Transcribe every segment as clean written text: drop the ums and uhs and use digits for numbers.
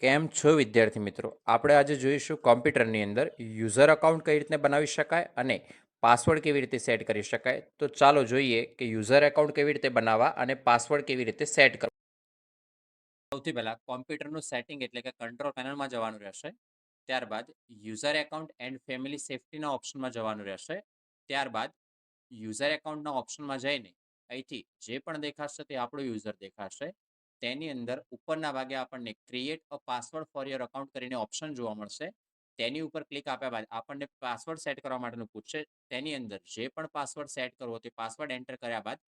કેમ છો વિદ્યાર્થી મિત્રો? આપણે આજે જોઈશું કોમ્પ્યુટરની અંદર યુઝર અકાઉન્ટ કઈ રીતે બનાવી શકાય અને પાસવર્ડ કેવી રીતે સેટ કરી શકાય. તો ચાલો જોઈએ કે યુઝર એકાઉન્ટ કેવી રીતે બનાવવા અને પાસવર્ડ કેવી રીતે સેટ કરવા. સૌથી પહેલા કોમ્પ્યુટરનું સેટિંગ એટલે કે કંટ્રોલ પેનલમાં જવાનું રહેશે. ત્યારબાદ યુઝર એકાઉન્ટ એન્ડ ફેમિલી સેફ્ટીના ઓપ્શનમાં જવાનું રહેશે. ત્યારબાદ યુઝર એકાઉન્ટના ઓપ્શનમાં જઈને અહીંથી જે પણ દેખાશે તે આપણું યુઝર દેખાશે. તેની અંદર ઉપરના ભાગે આપણને create a password for your account કરીને ઓપ્શન જોવા મળશે. તેની ઉપર ક્લિક આપ્યા બાદ આપણને પાસવર્ડ સેટ કરવા માટેનું પૂછશે. તેની અંદર જે પણ પાસવર્ડ સેટ કરવો તે પાસવર્ડ એન્ટર કર્યા બાદ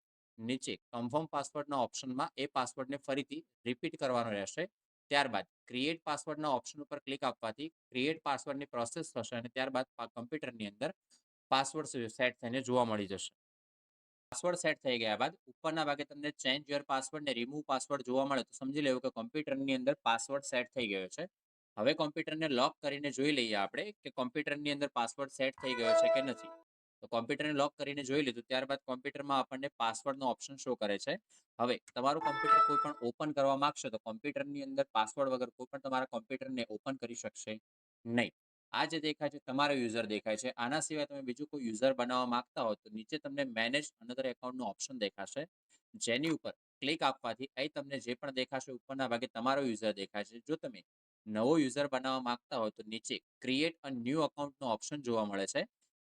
નીચે કન્ફર્મ પાસવર્ડના ઓપ્શનમાં એ પાસવર્ડને ફરીથી રિપીટ કરવાનો રહેશે. ત્યારબાદ ક્રિએટ પાસવર્ડના ઓપ્શન ઉપર ક્લિક આપવાથી ક્રિએટ પાસવર્ડની પ્રોસેસ થશે અને ત્યારબાદ કમ્પ્યુટરની અંદર પાસવર્ડ સેટ થઈને જોવા મળી જશે. પાસવર્ડ સેટ થઈ ગયા બાદ ઉપરના ભાગે તમને ચેન્જ યોર પાસવર્ડ ને રિમૂવ પાસવર્ડ જોવા મળે તો સમજી લેવું કે કોમ્પ્યુટરની અંદર પાસવર્ડ સેટ થઈ ગયો છે. હવે કોમ્પ્યુટરને લોક કરીને જોઈ લઈએ આપણે કે કોમ્પ્યુટરની અંદર પાસવર્ડ સેટ થઈ ગયો છે કે નથી. તો કોમ્પ્યુટરને લોક કરીને જોઈ લીધું ત્યારબાદ કોમ્પ્યુટરમાં આપણને પાસવર્ડનો ઓપ્શન શો કરે છે. હવે તમારું કોમ્પ્યુટર કોઈ પણ ઓપન કરવા માંગશે તો કોમ્પ્યુટરની અંદર પાસવર્ડ વગર કોઈ પણ તમારા કોમ્પ્યુટરને ઓપન કરી શકશે નહીં. આ જે દેખાય છે તમારો યુઝર દેખાય છે. આના સિવાય તમે બીજું કોઈ યુઝર બનાવવા માંગતા હો તો નીચે તમને મેનેજ અનધર એકાઉન્ટનું ઓપ્શન દેખાશે. જેની ઉપર ક્લિક આપવાથી અહીં તમને જે પણ દેખાશે ઉપરના ભાગે તમારો યુઝર દેખાય છે. જો તમે નવો યુઝર બનાવવા માંગતા હોય તો નીચે ક્રિએટ અ ન્યૂ અકાઉન્ટનો ઓપ્શન જોવા મળે છે.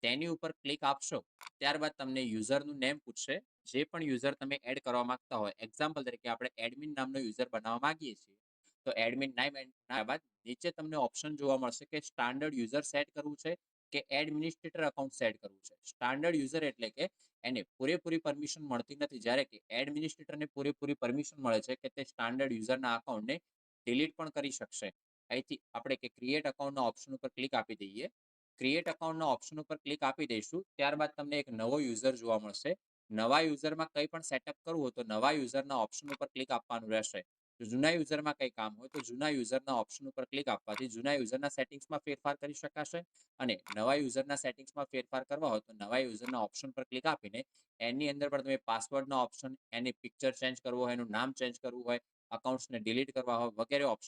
તેની ઉપર ક્લિક આપશો ત્યારબાદ તમને યુઝરનું નેમ પૂછશે. જે પણ યુઝર તમે એડ કરવા માંગતા હોય, એક્ઝામ્પલ તરીકે આપણે એડમિન નામનો યુઝર બનાવવા માંગીએ છીએ તો એડમિન નામ બાદ નીચે તમને ઓપ્શન જોવા મળશે કે સ્ટાન્ડર્ડ યુઝર સેટ કરવું છે કે એડમિનિસ્ટ્રેટર અકાઉન્ટ સેટ કરવું છે. સ્ટાન્ડર્ડ યુઝર એટલે કે એને પૂરેપૂરી પરમિશન મળતી નથી, જ્યારે કે એડમિનિસ્ટ્રેટરને પૂરેપૂરી પરમિશન મળે છે કે તે સ્ટાન્ડર્ડ યુઝરના અકાઉન્ટને ડિલીટ પણ કરી શકશે. અહીંથી આપણે કે ક્રિએટ અકાઉન્ટના ઓપ્શન ઉપર ક્લિક આપી દઈએ. ક્રિએટ અકાઉન્ટના ઓપ્શન ઉપર ક્લિક આપી દઈશું ત્યારબાદ તમને એક નવો યુઝર જોવા મળશે. નવા યુઝરમાં કંઈ પણ સેટઅપ કરવું હોય તો નવા યુઝરના ઓપ્શન ઉપર ક્લિક આપવાનું રહેશે. જૂના યુઝરમાં કંઈ કામ હોય તો જૂના યુઝરના ઓપ્શન ઉપર ક્લિક આપવાથી જૂના યુઝરના સેટિંગ્સમાં ફેરફાર કરી શકાશે અને નવા યુઝરના સેટિંગ્સમાં ફેરફાર કરવા હોય તો નવા યુઝરના ઓપ્શન પર ક્લિક આપીને એની અંદર પણ તમે પાસવર્ડના ઓપ્શન, એની પિક્ચર ચેન્જ કરવો હોય, એનું નામ ચેન્જ કરવું હોય, અકાઉન્ટ્સને ડિલીટ કરવા હોય વગેરે ઓપ્શન